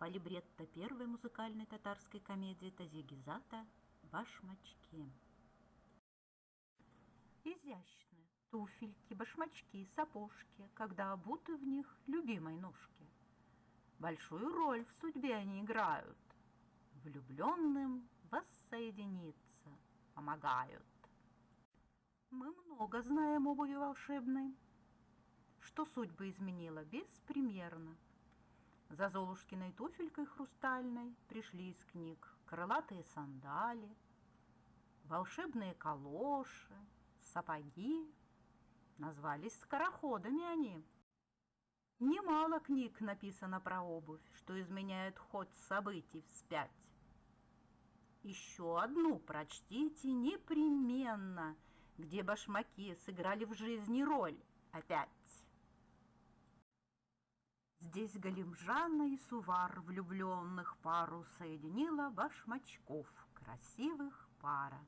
по либретто первой музыкальной татарской комедии Тазигизата «Башмачки». Изящны туфельки, башмачки, сапожки, когда обуты в них любимой ножки. Большую роль в судьбе они играют, влюбленным воссоединиться помогают. Мы много знаем обуви волшебной, что судьбы изменила беспримерно. За Золушкиной туфелькой хрустальной пришли из книг крылатые сандали, волшебные калоши, сапоги. Назвались скороходами они. Немало книг написано про обувь, что изменяет ход событий вспять. Еще одну прочтите непременно, где башмаки сыграли в жизни роль опять. Здесь Галимжана и Сувар влюбленных пару соединила башмачков красивых пара.